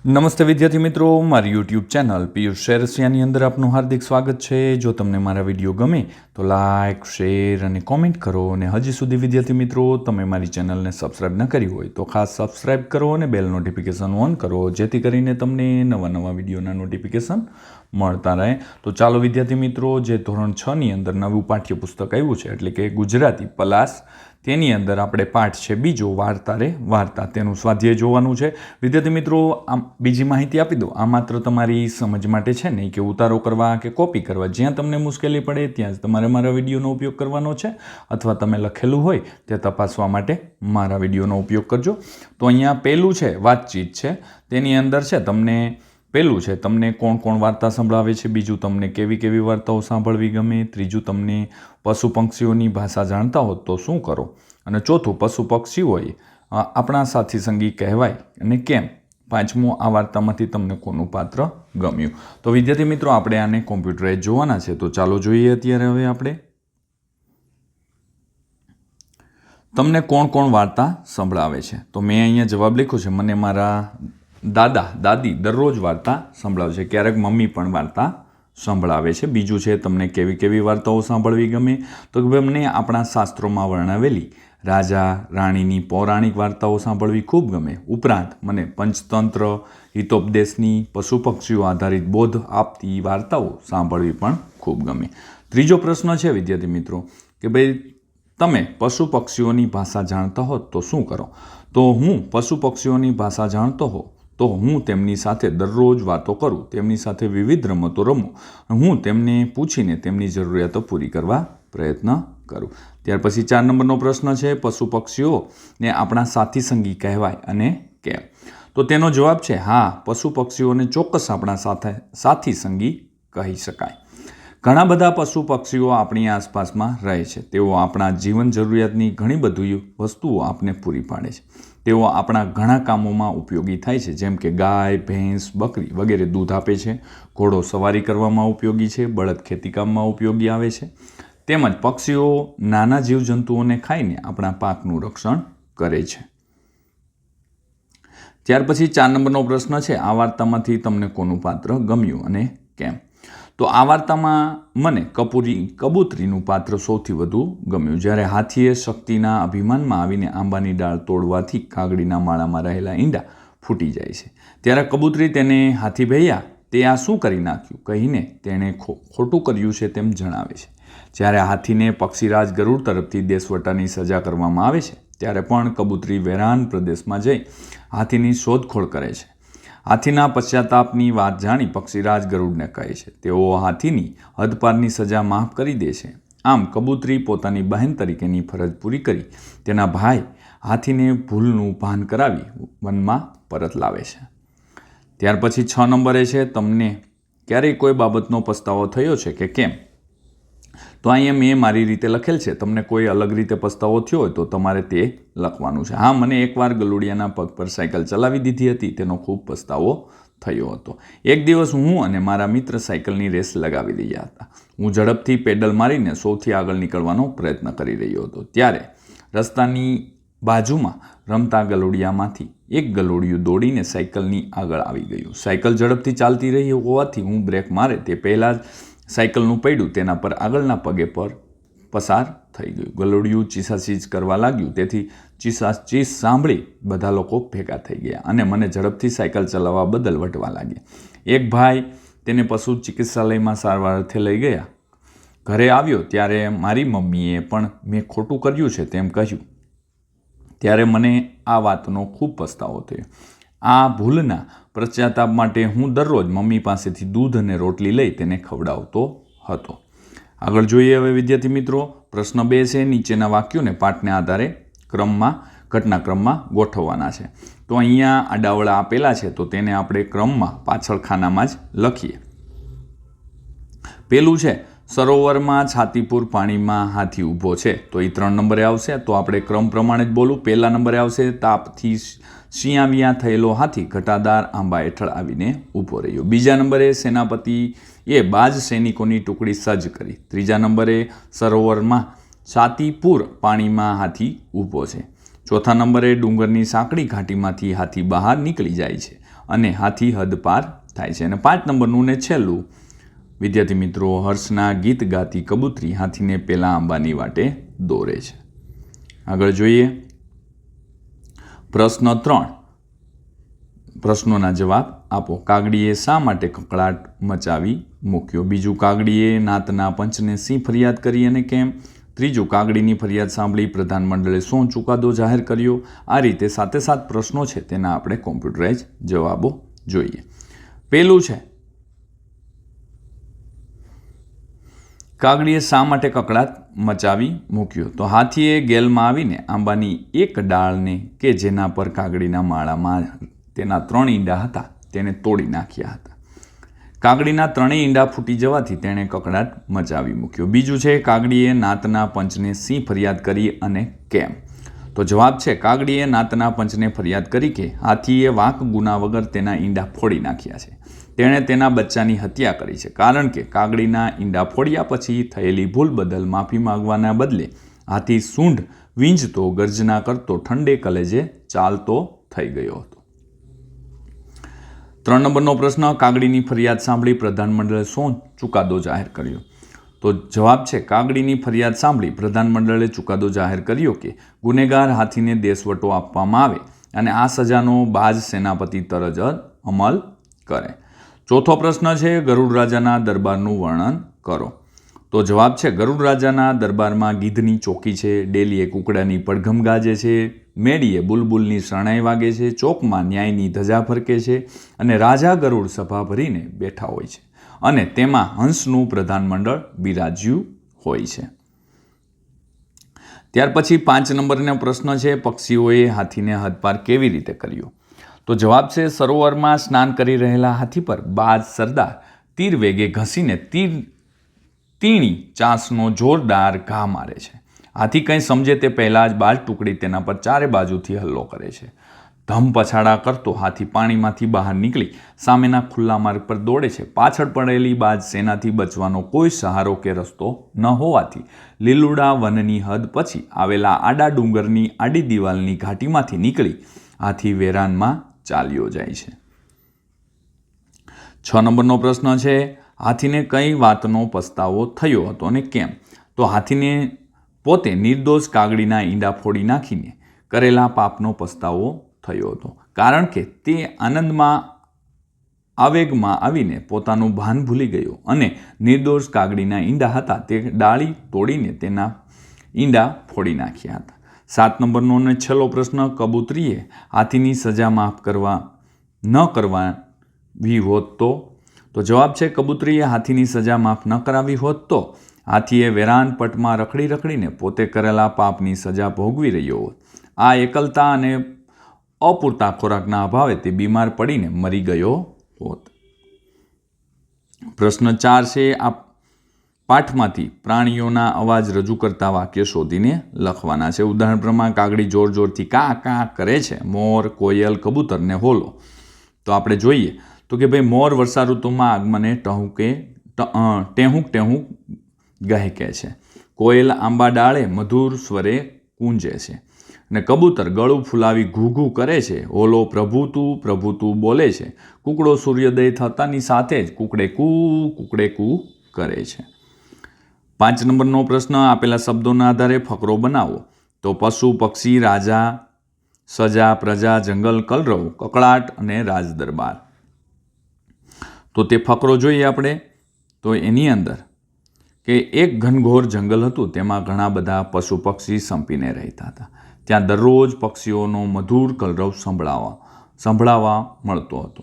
નમસ્તે વિદ્યાર્થી મિત્રો, મારી યુટ્યુબ ચેનલ પિયુષ શેરસિયાની અંદર આપનું હાર્દિક સ્વાગત છે। જો તમને મારા વિડીયો ગમે તો લાઇક, શેર અને કોમેન્ટ કરો અને હજી સુધી વિદ્યાર્થી મિત્રો તમે મારી ચેનલને સબસ્ક્રાઈબ ન કરી હોય તો ખાસ સબસ્ક્રાઈબ કરો અને બેલ નોટિફિકેશન ઓન કરો, જેથી કરીને તમને નવા વિડીયોના નોટિફિકેશન મળતા રહે। તો ચાલો વિદ્યાર્થી મિત્રો, જે ધોરણ 6ની અંદર નવું પાઠ્યપુસ્તક આવ્યું છે એટલે કે ગુજરાતી પલાસ, તેની અંદર આપણે પાઠ છે બીજો વાર્તા રે વાર્તા, તેનું સ્વાધ્યાય જોવાનું છે। વિદ્યાર્થી મિત્રો, આમ બીજી માહિતી આપી દો, આ માત્ર તમારી સમજ માટે છે નહીં કે ઉતારો કરવા કે કોપી કરવા, જ્યાં તમને મુશ્કેલી પડે ત્યાં જ તમારે મારા વિડીયોનો ઉપયોગ કરવાનો છે, અથવા તમે લખેલું હોય તે તપાસવા માટે મારા વિડીયોનો ઉપયોગ કરજો। તો અહીંયા પહેલું છે વાતચીત છે, તેની અંદર છે પહેલું છે તમને કોણ કોણ વાર્તા સંભળાવે છે, બીજું તમને કેવી કેવી વાર્તાઓ સાંભળવી ગમે, ત્રીજું તમને પશુ પક્ષીઓની ભાષા જાણતા હો તો શું કરો, અને ચોથું પશુ પક્ષીઓએ આપણા સાથી સંગી કહેવાય અને કેમ, પાંચમું આ વાર્તામાંથી તમને કોનું પાત્ર ગમ્યું। તો વિદ્યાર્થી મિત્રો, આપણે આને કોમ્પ્યુટરાઇઝ જોવાના છે, તો ચાલો જોઈએ અત્યારે હવે આપણે તમને કોણ કોણ વાર્તા સંભળાવે છે। તો મેં અહીંયા જવાબ લખ્યો છે, મને મારા દાદા દાદી દરરોજ વાર્તા સંભળાવે છે, ક્યારેક મમ્મી પણ વાર્તા સંભળાવે છે। બીજું છે તમને કેવી કેવી વાર્તાઓ સાંભળવી ગમે, તો મને આપણા શાસ્ત્રોમાં વર્ણવેલી રાજા રાણીની પૌરાણિક વાર્તાઓ સાંભળવી ખૂબ ગમે, ઉપરાંત મને પંચતંત્ર, હિતોપદેશની, પશુ પક્ષીઓ આધારિત બોધ આપતી વાર્તાઓ સાંભળવી પણ ખૂબ ગમે। ત્રીજો પ્રશ્ન છે વિદ્યાર્થી મિત્રો કે ભાઈ તમે પશુ પક્ષીઓની ભાષા જાણતા હો તો શું કરો, તો હું પશુ પક્ષીઓની ભાષા જાણતો હો તો હું તેમની સાથે દરરોજ વાતો કરું, તેમની સાથે વિવિધ રમતો રમું, હું તેમને પૂછીને તેમની જરૂરિયાતો પૂરી કરવા પ્રયત્ન કરું। ત્યાર પછી 4 નંબરનો પ્રશ્ન છે, પશુ પક્ષીઓને આપણા સાથી સંગી કહેવાય અને કેમ, તો તેનો જવાબ છે હા, પશુ પક્ષીઓને ચોક્કસ આપણા સાથી સંગી કહી શકાય। ઘણા બધા પશુ પક્ષીઓ આપણી આસપાસમાં રહે છે, તેઓ આપણા જીવન જરૂરિયાતની ઘણી બધી વસ્તુઓ આપને પૂરી પાડે છે, તેઓ આપણા ઘણા કામોમાં ઉપયોગી થાય છે, જેમ કે ગાય, ભેંસ, બકરી વગેરે દૂધ આપે છે, ઘોડો સવારી કરવામાં ઉપયોગી છે, બળદ ખેતીકામમાં ઉપયોગી આવે છે, તેમજ પક્ષીઓ નાના જીવજંતુઓને ખાઈને આપણા પાકનું રક્ષણ કરે છે। ત્યાર પછી 4 નંબરનો પ્રશ્ન છે, આ વાર્તામાંથી તમને કોનું પાત્ર ગમ્યું અને કેમ, તો આ વાર્તામાં મને કબૂતરીનું પાત્ર સૌથી વધુ ગમ્યું। જ્યારે હાથીએ શક્તિના અભિમાનમાં આવીને આંબાની ડાળ તોડવાથી કાગડીના માળામાં રહેલા ઈંડા ફૂટી જાય છે, ત્યારે કબૂતરી તેને હાથી ભૈયા તે આ શું કરી નાખ્યું કહીને તેણે ખોટું કર્યું છે તેમ જણાવે છે। જ્યારે હાથીને પક્ષીરાજ ગરુડ તરફથી દેશવટાની સજા કરવામાં આવે છે, ત્યારે પણ કબૂતરી વેરાન પ્રદેશમાં જઈ હાથીની શોધખોળ કરે છે। હાથીના પશ્ચાતાપની વાત જાણી પક્ષીરાજ ગરુડને કહે છે, તેઓ હાથીની હદપારની સજા માફ કરી દે છે। આમ કબૂતરી પોતાની બહેન તરીકેની ફરજ પૂરી કરી તેના ભાઈ હાથીને ભૂલનું ભાન કરાવી વનમાં પરત લાવે છે। ત્યાર પછી 6 નંબરે છે, તમને ક્યારેય કોઈ બાબતનો પસ્તાવો થયો છે કે કેમ, તો અહીંયા મેં મારી રીતે લખેલ છે, તમને કોઈ અલગ રીતે પસ્તાવો થયો હોય તો તમારે તે લખવાનું છે। હા, મને એકવાર ગલુડિયાના પગ પર સાયકલ ચલાવી દીધી હતી, તેનો ખૂબ પસ્તાવો થયો હતો। એક દિવસ હું અને મારા મિત્ર સાયકલની રેસ લગાવી રહ્યા હતા, હું ઝડપથી પેડલ મારીને સૌથી આગળ નીકળવાનો પ્રયત્ન કરી રહ્યો હતો, ત્યારે રસ્તાની બાજુમાં રમતા ગલુડિયામાંથી એક ગલુડિયું દોડીને સાયકલની આગળ આવી ગયું। સાયકલ ઝડપથી ચાલતી રહી હોવાથી હું બ્રેક મારે તે પહેલાં જ સાયકલનું પૈડું તેના પર આગળના પગે પર પસાર થઈ ગયું। ગલુડિયું ચીસાચીસ કરવા લાગ્યું, તેથી ચીસાચીસ સાંભળી બધા લોકો ભેગા થઈ ગયા અને મને ઝડપથી સાયકલ ચલાવવા બદલ વટવા લાગ્યા। એક ભાઈ તેને પશુ ચિકિત્સાલયમાં સારવાર અર્થે લઈ ગયા। ઘરે આવ્યો ત્યારે મારી મમ્મીએ પણ મેં ખોટું કર્યું છે તેમ કહ્યું, ત્યારે મને આ વાતનો ખૂબ પસ્તાવો થયો। આ ભૂલના પશ્ચાતાપ માટે હું દરરોજ મમ્મી પાસેથી દૂધ અને રોટલી લઈ તેને ખવડાવતો હતો। આગળ જોઈએ હવે વિદ્યાર્થી મિત્રો, પ્રશ્ન 2 છે, નીચેના વાક્યોને પાઠને આધારે ઘટનાક્રમમાં ગોઠવવાના છે। તો અહીંયા આડાવડા આપેલા છે, તો તેને આપણે ક્રમમાં પાછળ ખાનામાં જ લખીએ। પેલું છે, સરોવરમાં છાતીપુર પાણીમાં હાથી ઊભો છે, તો એ 3 નંબરે આવશે, તો આપણે ક્રમ પ્રમાણે જ બોલું। પહેલા નંબરે આવશે, તાપથી શિયાવિયા થયેલો હાથી ઘટાદાર આંબા હેઠળ આવીને ઊભો રહ્યો। બીજા નંબરે સેનાપતિએ બાજ સૈનિકોની ટુકડી સજ્જ કરી। ત્રીજા નંબરે સરોવરમાં છાતીપુર પાણીમાં હાથી ઊભો છે। ચોથા નંબરે ડુંગરની સાંકડી ઘાટીમાંથી હાથી બહાર નીકળી જાય છે અને હાથી હદ પાર થાય છે. અને 5 નંબરનું ને છેલ્લું, વિદ્યાર્થી મિત્રો, હર્ષના ગીત ગાતી કબૂતરી હાથીને પેલા આંબાની વાટે દોરે છે. આગળ જોઈએ પ્રશ્ન 3. પ્રશ્નોના જવાબ આપો. કાગડીએ શા માટે કકળાટ મચાવી મૂક્યો? બીજું, કાગડીએ નાતના પંચને શી ફરિયાદ કરી અને કેમ? ત્રીજું, કાગડીની ફરિયાદ સાંભળી પ્રધાનમંડળે શું ચુકાદો જાહેર કર્યો? આ રીતે 7 પ્રશ્નો છે તેના આપણે કોમ્પ્યુટરાઇઝ જવાબો જોઈએ. પેલું છે, કાગડીએ શા માટે કકળાટ મચાવી મૂક્યો? તો હાથીએ ગેલમાં આવીને આંબાની એક ડાળને કે જેના પર કાગડીના માળામાં તેના 3 ઈંડા હતા તેને તોડી નાખ્યા હતા. કાગડીના 3 ઈંડા ફૂટી જવાથી તેણે કકળાટ મચાવી મૂક્યો. બીજું છે, કાગડીએ નાતના પંચને શી ફરિયાદ કરી અને કેમ? તો જવાબ છે, કાગડીએ નાતના પંચને ફરિયાદ કરી કે હાથીએ વાંક ગુના વગર તેના ઈંડા ફોડી નાખ્યા છે. તેણે તેના બચ્ચાની હત્યા કરી છે, કારણ કે કાગડીના ઈંડા ફોડ્યા પછી થયેલી ભૂલ બદલ માફી માંગવાના બદલે હાથી સૂંઢ વીંઝતો ગર્જના કરતો ઠંડે કલેજે ચાલતો થઈ ગયો હતો. 3 નંબરનો પ્રશ્ન, કાગડીની ફરિયાદ સાંભળી પ્રધાનમંડળે શું ચુકાદો જાહેર કર્યો? તો જવાબ છે, કાગડીની ફરિયાદ સાંભળી પ્રધાનમંડળે ચુકાદો જાહેર કર્યો કે ગુનેગાર હાથીને દેશવટો આપવામાં આવે અને આ સજાનો બાજ સેનાપતિ તરત જ અમલ કરે. ચોથો પ્રશ્ન છે, ગરુડ રાજાના દરબારનું વર્ણન કરો. તો જવાબ છે, ગરુડ રાજાના દરબારમાં ગીધની ચોકી છે, ડેલીએ કુકડાની પડઘમ ગાજે છે, મેડીએ બુલબુલની શરણાઈ વાગે છે, ચોકમાં ન્યાયની ધજા ફરકે છે અને રાજા ગરુડ સભા ભરીને બેઠા હોય છે અને તેમાં હંસનું પ્રધાનમંડળ બિરાજ્યું હોય છે. ત્યાર પછી 5 નંબરનો પ્રશ્ન છે, પક્ષીઓએ હાથીને હદપાર કેવી રીતે કર્યો? તો જવાબ છે, સરોવરમાં સ્નાન કરી રહેલા હાથી પર બાજ સરદાર તીર વેગે ઘસીને તીણી ચાંસનો જોરદાર ઘા મારે છે. હાથી કંઈ સમજે તે પહેલાં જ બાજ ટુકડી તેના પર ચારે બાજુથી હલ્લો કરે છે. ધમ પછાડા કરતો હાથી પાણીમાંથી બહાર નીકળી સામેના ખુલ્લા માર્ગ પર દોડે છે. પાછળ પડેલી બાજ સેનાથી બચવાનો કોઈ સહારો કે રસ્તો ન હોવાથી લીલુડા વનની હદ પછી આવેલા આડા ડુંગરની આડી દિવાલની ઘાટીમાંથી નીકળી હાથી વેરાનમાં ચાલ્યો જાય છે. 6 નંબરનો પ્રશ્ન છે, હાથીને કઈ વાતનો પસ્તાવો થયો હતો અને કેમ? તો હાથીને પોતે નિર્દોષ કાગડીના ઈંડા ફોડી નાખીને કરેલા પાપનો પસ્તાવો થયો હતો, કારણ કે તે આવેગમાં આવીને પોતાનું ભાન ભૂલી ગયો અને નિર્દોષ કાગડીના ઈંડા હતા તે ડાળી તોડીને તેના ઈંડા ફોડી નાખ્યા હતા. 7 નંબરનો અને છેલ્લો પ્રશ્ન, કબૂતરીએ હાથીની સજા માફ ન કરવી હોત તો? તો જવાબ છે, કબૂતરીએ હાથીની સજા માફ ન કરાવી હોત તો હાથીએ વેરાન પટમાં રખડીને પોતે કરેલા પાપની સજા ભોગવી રહ્યો હોત. આ એકલતા અને અપૂરતા ખોરાકના અભાવે તે બીમાર પડીને મરી ગયો હોત. પ્રશ્ન 4 છે, આ પાઠમાંથી પ્રાણીઓના અવાજ રજૂ કરતા વાક્ય શોધીને લખવાના છે. ઉદાહરણ પ્રમાણે કાગડી જોર જોરથી કા કા કરે છે, મોર, કોયલ, કબૂતર ને હોલો. તો આપણે જોઈએ તો કે ભાઈ, મોર વર્ષા ઋતુમાં આગમને ટેહુંક ટેહુંક ગહેકે છે. કોયલ આંબા ડાળે મધુર સ્વરે કૂંજે છે અને કબૂતર ગળું ફૂલાવી ઘૂ ઘૂ કરે છે. હોલો પ્રભુ તું બોલે છે. કુકડો સૂર્યોદય થતાની સાથે જ કુકડે કૂ કરે છે. 5 નંબરનો પ્રશ્ન, આપેલા શબ્દોના આધારે ફકરો બનાવો. તો પશુ, પક્ષી, રાજા, સજા, પ્રજા, જંગલ, કલરવ, કકળાટ અને રાજદરબાર. તો તે ફકરો જોઈએ આપણે. તો એની અંદર કે એક ઘનઘોર જંગલ હતું, તેમાં ઘણા બધા પશુ પક્ષી સંપીને રહેતા હતા. ત્યાં દરરોજ પક્ષીઓનો મધુર કલરવ સંભળાવા મળતો હતો.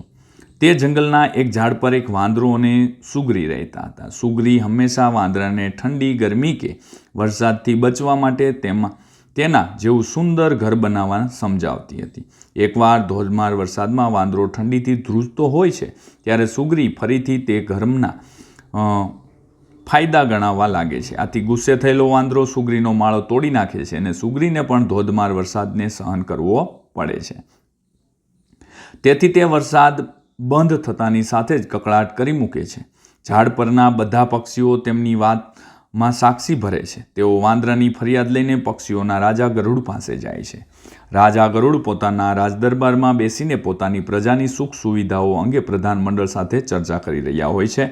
તે જંગલના એક ઝાડ પર એક વાંદરો અને સુગરી રહેતા હતા. સુગરી હંમેશા વાંદરાને ઠંડી, ગરમી કે વરસાદથી બચવા માટે તેના જેવું સુંદર ઘર બનાવવા સમજાવતી હતી. એકવાર ધોધમાર વરસાદમાં વાંદરો ઠંડીથી ધ્રુજતો હોય છે ત્યારે સુગરી ફરીથી તે ઘરના ફાયદા ગણાવવા લાગે છે. આથી ગુસ્સે થયેલો વાંદરો સુગરીનો માળો તોડી નાખે છે અને સુગરીને પણ ધોધમાર વરસાદને સહન કરવો પડે છે. તેથી તે વરસાદ બંધ થતાની સાથે જ કકળાટ કરી મૂકે છે. ઝાડ પરના બધા પક્ષીઓ તેમની વાત માં સાક્ષી ભરે છે. તેઓ વાંદરાની ફરિયાદ લઈને પક્ષીઓના રાજા ગરુડ પાસે જાય છે. રાજા ગરુડ પોતાના રાજદરબારમાં બેસીને પોતાની પ્રજાની સુખ સુવિધાઓ અંગે પ્રધાનમંડળ સાથે ચર્ચા કરી રહ્યા હોય છે.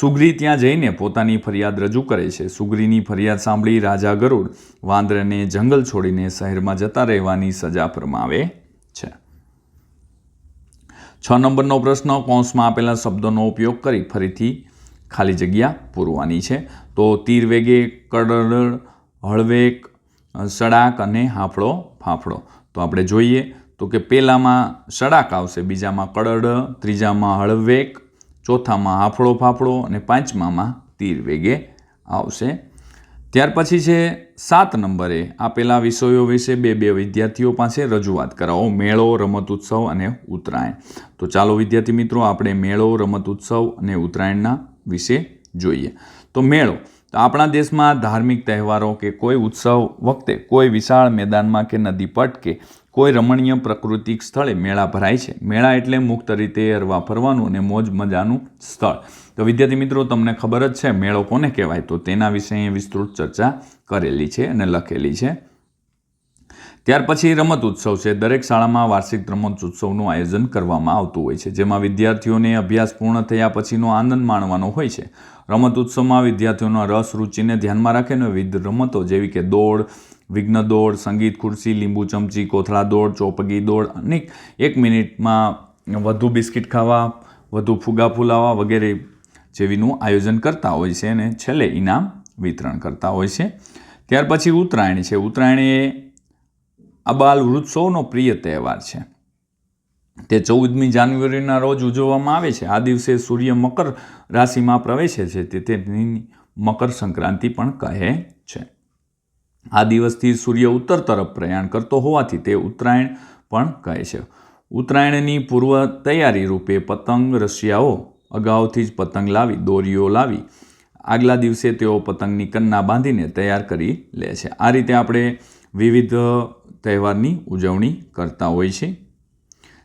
સુગ્રી ત્યાં જઈને પોતાની ફરિયાદ રજૂ કરે છે. સુગ્રીની ફરિયાદ સાંભળી રાજા ગરુડ વાંદરાને જંગલ છોડીને શહેરમાં જતા રહેવાની સજા ફરમાવે છે. 6 નંબરનો પ્રશ્ન, કૌંસમાં આપેલા શબ્દોનો ઉપયોગ કરી ફરીથી ખાલી જગ્યા પૂરવાની છે. તો તીર વેગે, કડડ, હળવેક, સડાક અને હાફળો ફાફડો. તો આપણે જોઈએ તો કે પહેલામાં સડાક આવશે, બીજામાં કડડ, ત્રીજામાં હળવેક, ચોથામાં હાફળો ફાફડો અને પાંચમામાં તીર વેગે આવશે. ત્યાર પછી છે 7 નંબરે આપેલા વિષયો વિશે બે વિદ્યાર્થીઓ પાસે રજૂઆત કરાવો. મેળો, રમત ઉત્સવ અને ઉત્તરાયણ. તો ચાલો વિદ્યાર્થી મિત્રો આપણે મેળો, રમત ઉત્સવ અને ઉત્તરાયણના વિશે જોઈએ. તો મેળો, તો આપણા દેશમાં ધાર્મિક તહેવારો કે કોઈ ઉત્સવ વખતે કોઈ વિશાળ મેદાનમાં કે નદી પટ કે કોઈ રમણીય પ્રાકૃતિક સ્થળે મેળા ભરાય છે. મેળા એટલે મુક્ત રીતે હરવા ફરવાનું અને મોજ મજાનું સ્થળ. તો વિદ્યાર્થી મિત્રો તમને ખબર જ છે મેળો કોને કહેવાય, તો તેના વિશે અહીં વિસ્તૃત ચર્ચા કરેલી છે અને લખેલી છે. ત્યાર પછી રમત ઉત્સવ છે. દરેક શાળામાં વાર્ષિક રમત ઉત્સવનું આયોજન કરવામાં આવતું હોય છે, જેમાં વિદ્યાર્થીઓને અભ્યાસ પૂર્ણ થયા પછીનો આનંદ માણવાનો હોય છે. રમત ઉત્સવમાં વિદ્યાર્થીઓના રસ રૂચિને ધ્યાનમાં રાખીને વિવિધ રમતો જેવી કે દોડ, વિઘ્ન દોડ, સંગીત ખુરશી, લીંબુ ચમચી, કોથળા દોડ, ચોપગી દોડ અને 1 મિનિટમાં વધુ બિસ્કિટ ખાવા, વધુ ફુગા ફૂલાવા વગેરે જેવીનું આયોજન કરતા હોય છે અને છેલ્લે ઇનામ વિતરણ કરતા હોય છે. ત્યાર પછી ઉત્તરાયણ છે. ઉત્તરાયણ એ અબાલ વૃદ્ધ સૌનો પ્રિય તહેવાર છે. તે 14મી જાન્યુઆરીના રોજ ઉજવવામાં આવે છે. આ દિવસે સૂર્ય મકર રાશિમાં પ્રવેશે છે, તેથી મકર સંક્રાંતિ પણ કહે છે. આ દિવસથી સૂર્ય ઉત્તર તરફ પ્રયાણ કરતો હોવાથી તે ઉત્તરાયણ પણ કહે છે. ઉત્તરાયણની પૂર્વ તૈયારી રૂપે પતંગ રસિયાઓ અગાઉથી જ પતંગ લાવી, દોરીઓ લાવી આગલા દિવસે તેઓ પતંગની કન્ના બાંધીને તૈયાર કરી લે છે. આ રીતે આપણે વિવિધ તહેવારની ઉજવણી કરતા હોય છે.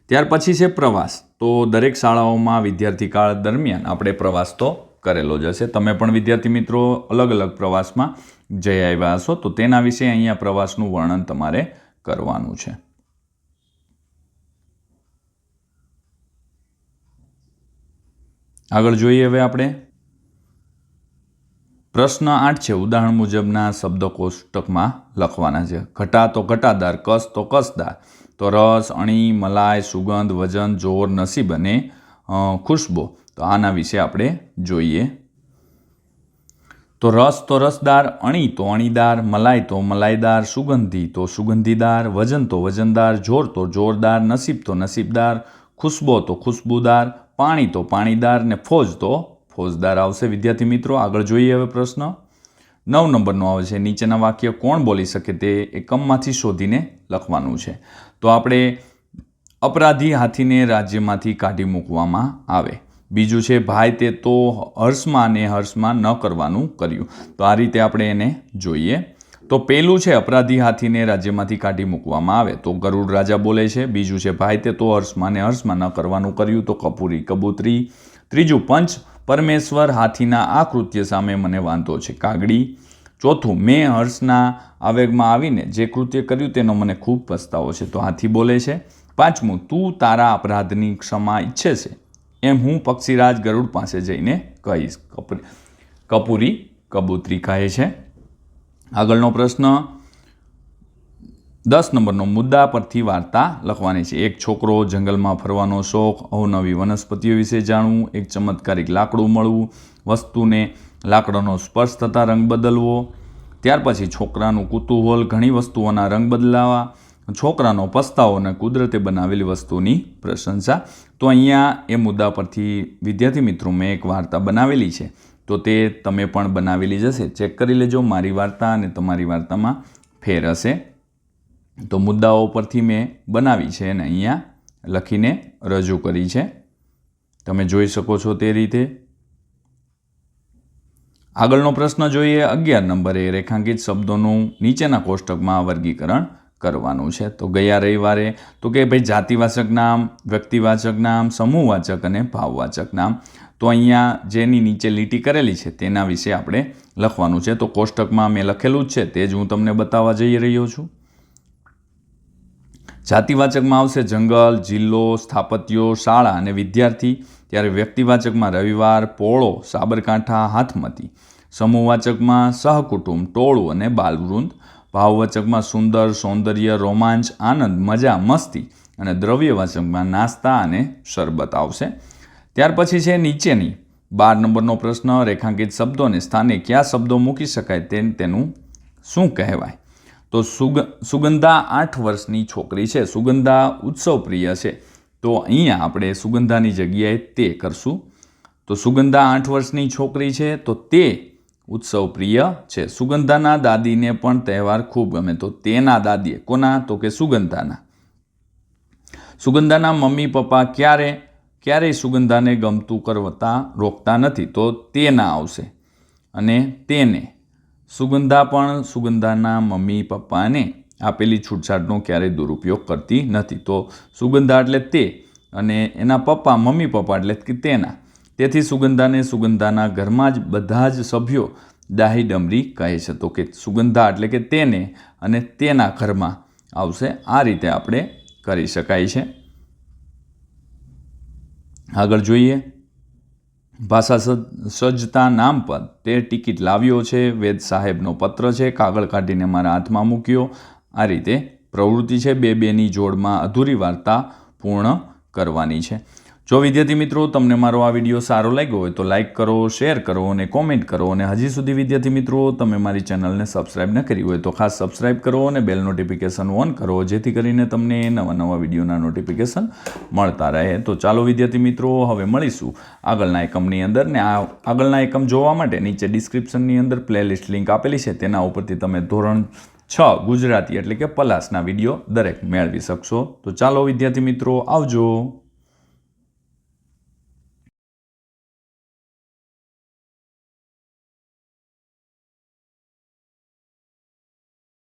ત્યાર પછી છે પ્રવાસ. તો દરેક શાળાઓમાં વિદ્યાર્થી કાળ દરમિયાન આપણે પ્રવાસ તો કરેલો જ હશે. તમે પણ વિદ્યાર્થી મિત્રો અલગ અલગ પ્રવાસમાં જઈ આવ્યા હશો, તો તેના વિશે અહીંયા પ્રવાસનું વર્ણન તમારે કરવાનું છે. આગળ જોઈએ હવે આપણે પ્રશ્ન 8 છે. ઉદાહરણ મુજબના શબ્દ કોષ્ટકમાં લખવાના છે. ઘટા તો ઘટાદાર, કસ તો કસદાર, તો રસ, અણી, મલાઈ, સુગંધ, વજન, જોર, નસીબ અને ખુશ્બો. તો આના વિશે આપણે જોઈએ. તો રસ તો રસદાર, અણી તો અણીદાર, મલાઈ તો મલાઈદાર, સુગંધી તો સુગંધીદાર, વજન તો વજનદાર, જોર તો જોરદાર, નસીબ તો નસીબદાર, ખુશ્બો તો ખુશ્બુદાર, પાણી તો પાણીદાર ને ફોજ તો ફોજદાર આવશે. વિદ્યાર્થી મિત્રો આગળ જોઈએ હવે પ્રશ્ન 9 નંબરનો આવે છે. નીચેના વાક્ય કોણ બોલી શકે તે એકમમાંથી શોધીને લખવાનું છે. તો આપણે અપરાધી હાથીને રાજ્યમાંથી કાઢી મૂકવામાં આવે. બીજું છે ભાઈ તે તો હર્ષમાં ને હર્ષમાં ન કરવાનું કર્યું. તો આ રીતે આપણે એને જોઈએ. તો પહેલું છે અપરાધી હાથીને રાજ્યમાંથી કાઢી મૂકવામાં આવે, તો ગરુડ રાજા બોલે છે. બીજું છે ભાઈ તે તો હર્ષમાં ને હર્ષમાં ન કરવાનું કર્યું, તો કપૂરી કબૂતરી. ત્રીજું પંચ પરમેશ્વર હાથીના આ કૃત્ય સામે મને વાંધો છે, કાગડી. ચોથું મેં હર્ષના આવેગમાં આવીને જે કૃત્ય કર્યું તેનો મને ખૂબ પસ્તાવો છે, તો હાથી બોલે છે. પાંચમું તું તારા અપરાધની ક્ષમા ઈચ્છે છે એમ હું પક્ષીરાજ ગરુડ પાસે જઈને કહીશ, કપૂરી કબૂતરી કહે છે. આગળનો પ્રશ્ન 10 નંબરનો મુદ્દા પરથી વાર્તા લખવાની છે. એક છોકરો, જંગલમાં ફરવાનો શોખ, અવનવી વનસ્પતિઓ વિશે જાણવું, એક ચમત્કારિક લાકડું મળવું, વસ્તુને લાકડાનો સ્પર્શ થતાં રંગ બદલવો. ત્યાર પછી છોકરાનું કુતૂહલ, ઘણી વસ્તુઓના રંગ બદલાવા, છોકરાનો પસ્તાવો અને કુદરતે બનાવેલી વસ્તુની પ્રશંસા. તો અહીંયા એ મુદ્દા પરથી વિદ્યાર્થી મિત્રો મેં એક વાર્તા બનાવેલી છે, તો તે તમે પણ બનાવેલી જ હશે. ચેક કરી લેજો મારી વાર્તા અને તમારી વાર્તામાં ફેર હશે. તો મુદ્દાઓ પરથી મેં બનાવી છે અને અહીંયા લખીને રજૂ કરી છે, તમે જોઈ શકો છો તે રીતે. આગળનો પ્રશ્ન જોઈએ 11 નંબરે. રેખાંકિત શબ્દોનું નીચેના કોષ્ટકમાં વર્ગીકરણ કરવાનું છે. તો ગયા રવિવારે તો કે ભાઈ જાતિવાચક નામ, વ્યક્તિવાચક નામ, સમૂહવાચક અને ભાવવાચક નામ. તો અહીંયા જેની નીચે લીટી કરેલી છે તેના વિશે આપણે લખવાનું છે. તો કોષ્ટકમાં મેં લખેલું જ છે તે જ હું તમને બતાવવા જઈ રહ્યો છું. જાતિવાચકમાં આવશે જંગલ, જિલ્લો, સ્થાપત્યો, શાળા અને વિદ્યાર્થી. ત્યારે વ્યક્તિવાચકમાં રવિવાર, પોળો, સાબરકાંઠા, હાથમતી. સમૂહવાચકમાં સહકુટુંબ, ટોળું અને બાલવૃંદ. ભાવવાચકમાં સુંદર, સૌંદર્ય, રોમાંચ, આનંદ, મજા, મસ્તી. અને દ્રવ્યવાચકમાં નાસ્તા અને શરબત આવશે. ત્યાર પછી છે નીચેની 12 નંબરનો પ્રશ્ન. રેખાંકિત શબ્દોને સ્થાને કયા શબ્દો મૂકી શકાય તેનું શું કહેવાય? તો સુગંધા 8 વર્ષની છોકરી છે. સુગંધા ઉત્સવપ્રિય છે. તો અહીંયા આપણે સુગંધાની જગ્યાએ તે કરશું. તો સુગંધા 8 વર્ષની છોકરી છે તો તે ઉત્સવપ્રિય છે. સુગંધાના દાદીને પણ તહેવાર ખૂબ ગમે. તો તેના દાદીએ, કોના? તો કે સુગંધાના. સુગંધાના મમ્મી પપ્પા ક્યારેય સુગંધાને ગમતું કરતા રોકતા નથી. તો તેના આવશે. અને તેને. સુગંધા પણ સુગંધાના મમ્મી પપ્પાને આપેલી છૂટછાટનો ક્યારેય દુરુપયોગ કરતી નથી. તો સુગંધા એટલે તે અને એના પપ્પા, મમ્મી પપ્પા એટલે કે તેના. તેથી સુગંધાને સુગંધાના ઘરમાં જ બધા જ સભ્યો દાહી ડમરી કહે છે. તો કે સુગંધા એટલે કે તેને અને તેના ઘરમાં આવશે. આ રીતે આપણે કરી શકાય છે. આગળ જોઈએ. ભાષા સજ્જતા નામપદ. તે ટિકિટ લાવ્યો છે. વેદ સાહેબનો પત્ર છે. કાગળ કાઢીને મારા હાથમાં મૂક્યો. આ રીતે પ્રવૃત્તિ છે. 2-2ની જોડમાં અધૂરી વાર્તા પૂર્ણ કરવાની છે. જો વિદ્યાર્થી મિત્રો તમને મારો આ વિડીયો સારો લાગ્યો હોય તો લાઇક કરો, શેર કરો અને કોમેન્ટ કરો. અને હજી સુધી વિદ્યાર્થી મિત્રો તમે મારી ચેનલને સબસ્ક્રાઈબ ન કરી હોય તો ખાસ સબસ્ક્રાઈબ કરો અને બેલ નોટિફિકેશન ઓન કરો, જેથી કરીને તમને નવા વિડીયોના નોટિફિકેશન મળતા રહે. તો ચાલો વિદ્યાર્થી મિત્રો હવે મળીશું આગળના એકમની અંદર. ને આ આગળના એકમ જોવા માટે નીચે ડિસ્ક્રિપ્શનની અંદર પ્લેલિસ્ટ લિંક આપેલી છે. તેના ઉપરથી તમે ધોરણ 6 ગુજરાતી એટલે કે પલાસના વિડીયો દરેક મેળવી શકશો. તો ચાલો વિદ્યાર્થી મિત્રો, આવજો.